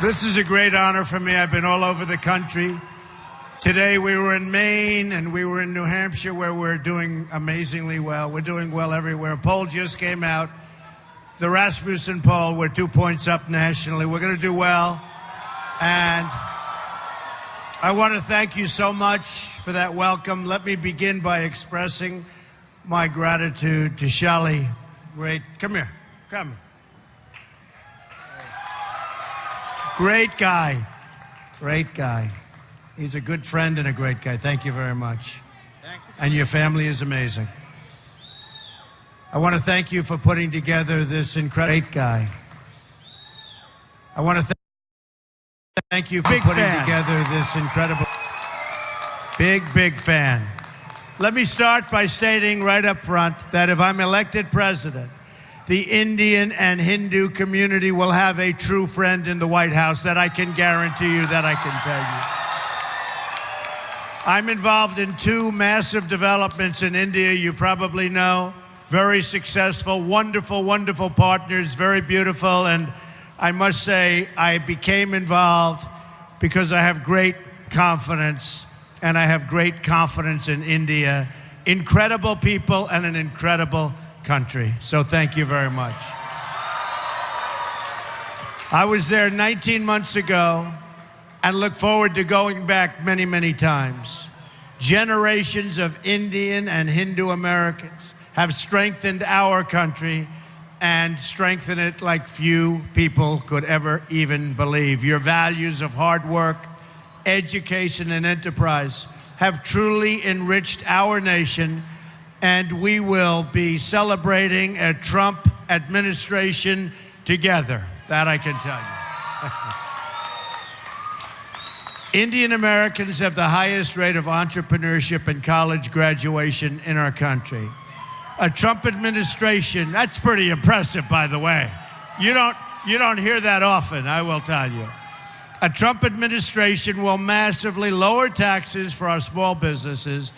This is a great honor for me. I've been all over the country. Today we were in Maine and we were in New Hampshire, where we're doing amazingly well. We're doing well everywhere. A poll just came out. The Rasmussen poll, we're 2 points up nationally. We're going to do well. And I want to thank you so much for that welcome. Let me begin by expressing my gratitude to Shelley. Great. Come here. Come. Great guy. Great guy. He's a good friend and a great guy. Thank you very much. Thanks. And your family is amazing. I want to thank you for putting together this incredible great guy. I want to thank you for putting together this incredible big fan. Let me start by stating right up front that if I'm elected president, the Indian and Hindu community will have a true friend in the White House. That I can guarantee you, that I can tell you. I'm involved in two massive developments in India, you probably know. Very successful, wonderful partners, very beautiful. And I must say, I became involved because I have great confidence, and I have great confidence in India. Incredible people and an incredible country. So thank you very much. I was there 19 months ago and look forward to going back many times. Generations of Indian and Hindu Americans have strengthened our country and strengthened it like few people could ever even believe. Your values of hard work, education, and enterprise have truly enriched our nation, and we will be celebrating a Trump administration together. That I can tell you. Indian Americans have the highest rate of entrepreneurship and college graduation in our country. A Trump administration, that's pretty impressive, by the way. You don't hear that often, I will tell you. A Trump administration will massively lower taxes for our small businesses,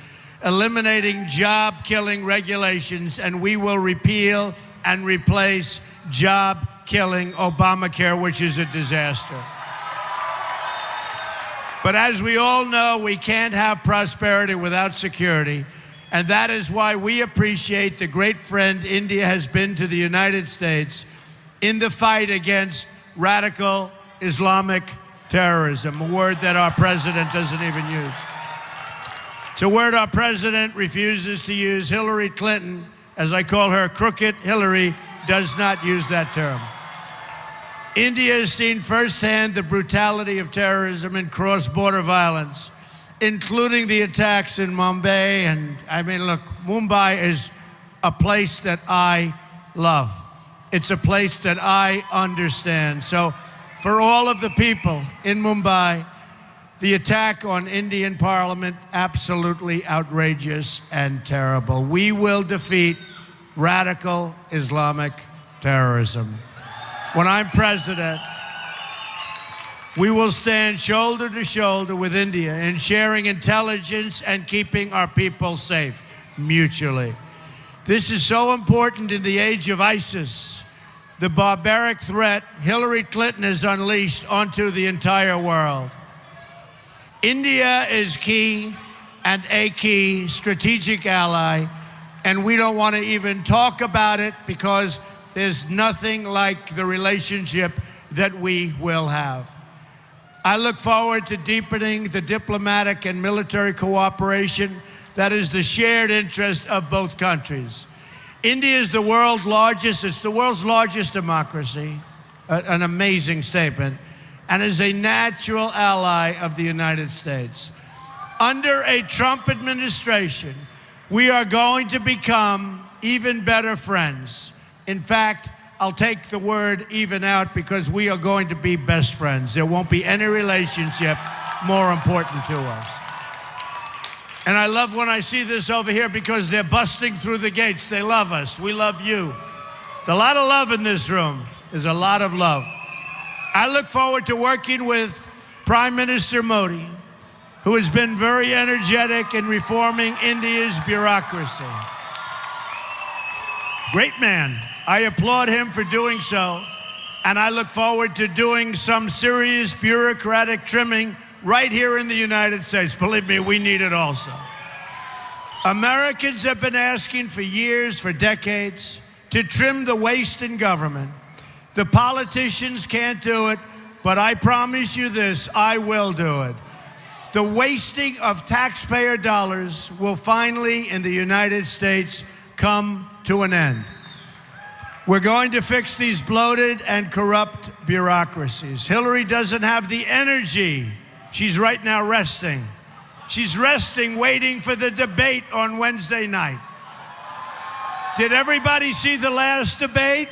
eliminating job-killing regulations, and we will repeal and replace job-killing Obamacare, which is a disaster. But as we all know, we can't have prosperity without security, and that is why we appreciate the great friend India has been to the United States in the fight against radical Islamic terrorism, a word that our president doesn't even use. It's a word our president refuses to use. Hillary Clinton, as I call her, Crooked Hillary, does not use that term. India has seen firsthand the brutality of terrorism and cross-border violence, including the attacks in Mumbai. And I mean, look, Mumbai is a place that I love. It's a place that I understand. So for all of the people in Mumbai, the attack on Indian Parliament, absolutely outrageous and terrible. We will defeat radical Islamic terrorism. When I'm president, we will stand shoulder to shoulder with India in sharing intelligence and keeping our people safe mutually. This is so important in the age of ISIS, the barbaric threat Hillary Clinton has unleashed onto the entire world. India is key and a key strategic ally, and we don't want to even talk about it because there's nothing like the relationship that we will have. I look forward to deepening the diplomatic and military cooperation that is the shared interest of both countries. India is the world's largest democracy, an amazing statement, and is a natural ally of the United States. Under a Trump administration, we are going to become even better friends. In fact, I'll take the word even out because we are going to be best friends. There won't be any relationship more important to us. And I love when I see this over here because they're busting through the gates. They love us. We love you. There's a lot of love in this room. There's a lot of love. I look forward to working with Prime Minister Modi, who has been very energetic in reforming India's bureaucracy. Great man. I applaud him for doing so. And I look forward to doing some serious bureaucratic trimming right here in the United States. Believe me, we need it also. Americans have been asking for years, for decades, to trim the waste in government. The politicians can't do it, but I promise you this, I will do it. The wasting of taxpayer dollars will finally, in the United States, come to an end. We're going to fix these bloated and corrupt bureaucracies. Hillary doesn't have the energy. She's right now resting. She's resting, waiting for the debate on Wednesday night. Did everybody see the last debate?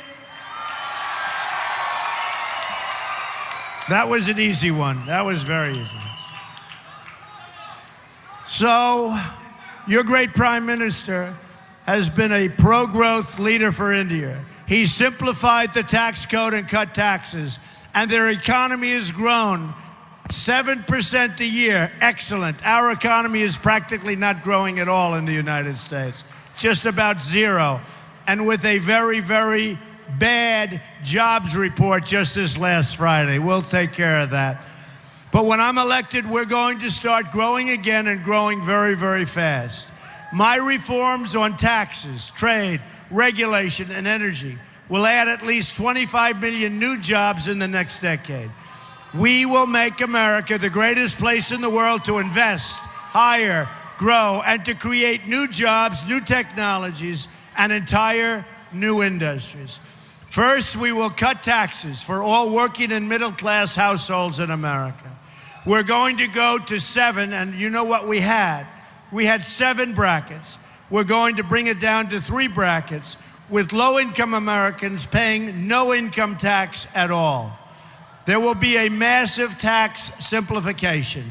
That was an easy one. That was very easy. So, your great Prime Minister has been a pro-growth leader for India. He simplified the tax code and cut taxes, and their economy has grown 7% a year. Excellent. Our economy is practically not growing at all in the United States, just about zero. And with a very, very bad jobs report just this last Friday. We'll take care of that. But when I'm elected, we're going to start growing again and growing very, very fast. My reforms on taxes, trade, regulation, and energy will add at least 25 million new jobs in the next decade. We will make America the greatest place in the world to invest, hire, grow, and to create new jobs, new technologies, and entire new industries. First, we will cut taxes for all working and middle-class households in America. We're going to go to 7, and you know what we had? We had 7 brackets. We're going to bring it down to 3 brackets, with low-income Americans paying no income tax at all. There will be a massive tax simplification.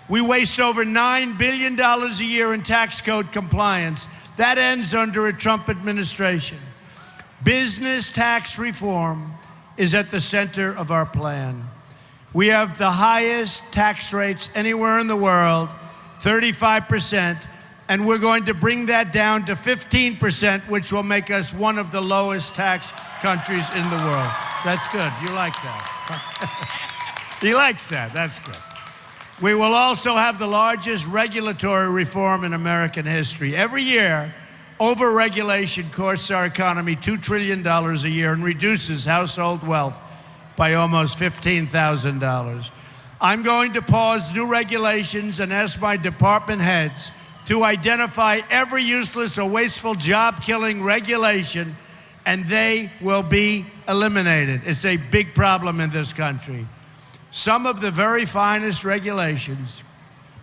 We waste over $9 billion a year in tax code compliance. That ends under a Trump administration. Business tax reform is at the center of our plan. We have the highest tax rates anywhere in the world, 35%, and we're going to bring that down to 15%, which will make us one of the lowest tax countries in the world. That's good. You like that. He likes that. That's good. We will also have the largest regulatory reform in American history. Every year, over-regulation costs our economy $2 trillion a year and reduces household wealth by almost $15,000. I'm going to pause new regulations and ask my department heads to identify every useless or wasteful job-killing regulation, and they will be eliminated. It's a big problem in this country. Some of the very finest regulations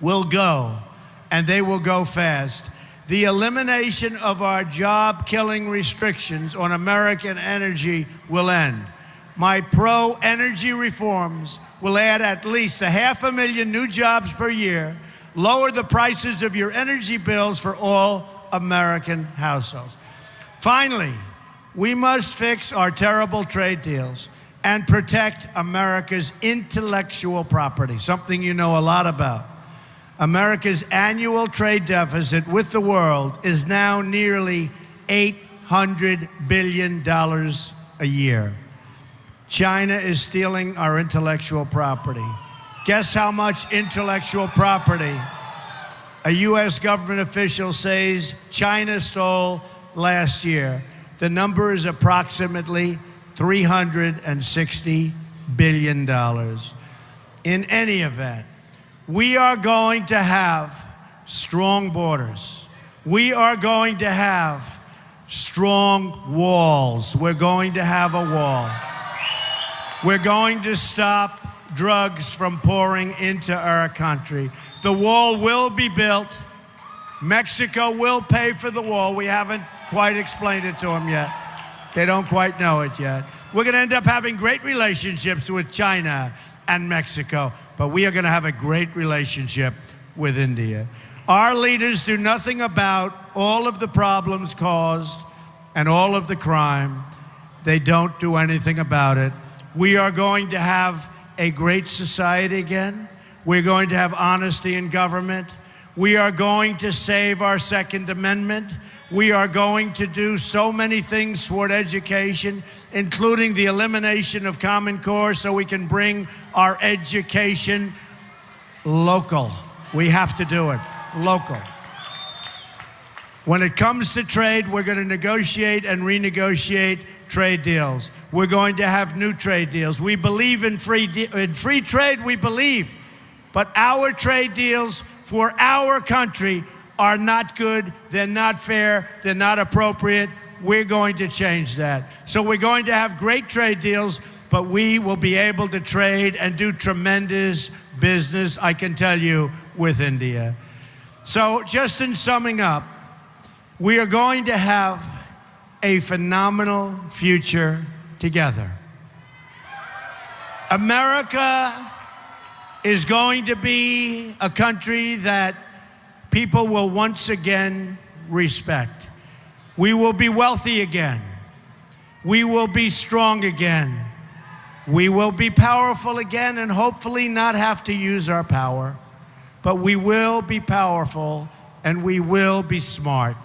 will go, and they will go fast. The elimination of our job-killing restrictions on American energy will end. My pro-energy reforms will add at least 500,000 new jobs per year, lower the prices of your energy bills for all American households. Finally, we must fix our terrible trade deals and protect America's intellectual property, something you know a lot about. America's annual trade deficit with the world is now nearly $800 billion a year. China is stealing our intellectual property. Guess how much intellectual property a U.S. government official says China stole last year? The number is approximately $360 billion. In any event, we are going to have strong borders. We are going to have strong walls. We're going to have a wall. We're going to stop drugs from pouring into our country. The wall will be built. Mexico will pay for the wall. We haven't quite explained it to them yet. They don't quite know it yet. We're going to end up having great relationships with China and Mexico, but we are going to have a great relationship with India. Our leaders do nothing about all of the problems caused and all of the crime. They don't do anything about it. We are going to have a great society again. We're going to have honesty in government. We are going to save our Second Amendment. We are going to do so many things toward education, including the elimination of Common Core so we can bring our education local. We have to do it local. When it comes to trade, we're going to negotiate and renegotiate trade deals. We're going to have new trade deals. We believe in free trade, we believe. But our trade deals for our country are not good, they're not fair, they're not appropriate. We're going to change that. So we're going to have great trade deals, but we will be able to trade and do tremendous business, I can tell you, with India. So just in summing up, we are going to have a phenomenal future together. America is going to be a country that people will once again respect. We will be wealthy again. We will be strong again. We will be powerful again and hopefully not have to use our power. But we will be powerful and we will be smart.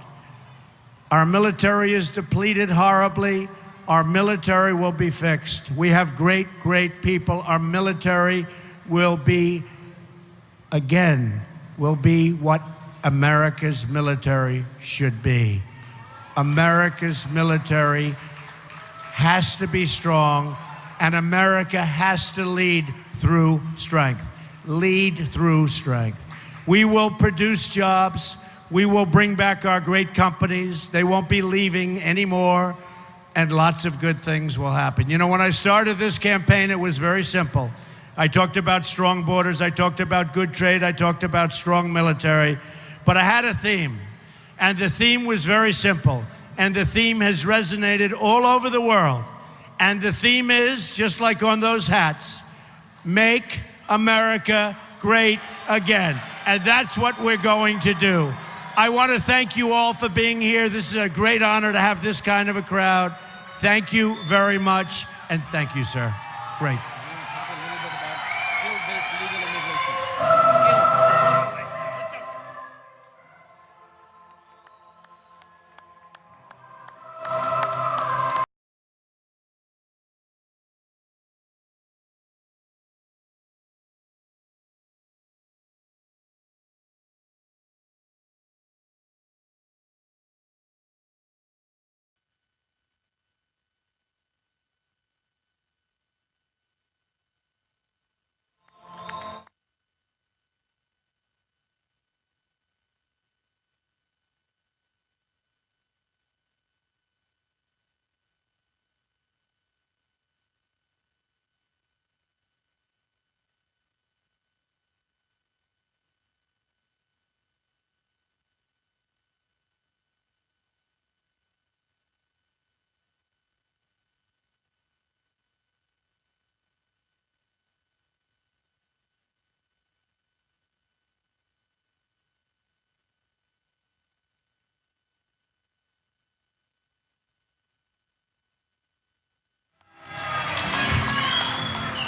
Our military is depleted horribly. Our military will be fixed. We have great, great people. Our military will be, again, will be what America's military should be. America's military has to be strong, and America has to lead through strength. Lead through strength. We will produce jobs. We will bring back our great companies. They won't be leaving anymore, and lots of good things will happen. You know, when I started this campaign, it was very simple. I talked about strong borders. I talked about good trade. I talked about strong military. But I had a theme, and the theme was very simple, and the theme has resonated all over the world. And the theme is, just like on those hats, make America great again. And that's what we're going to do. I want to thank you all for being here. This is a great honor to have this kind of a crowd. Thank you very much, and thank you, sir. Great.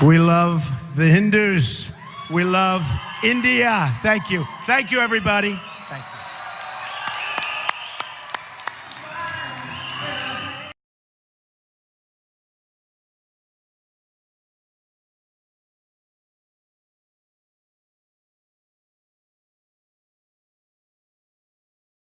We love the Hindus. We love India. Thank you. Thank you, everybody.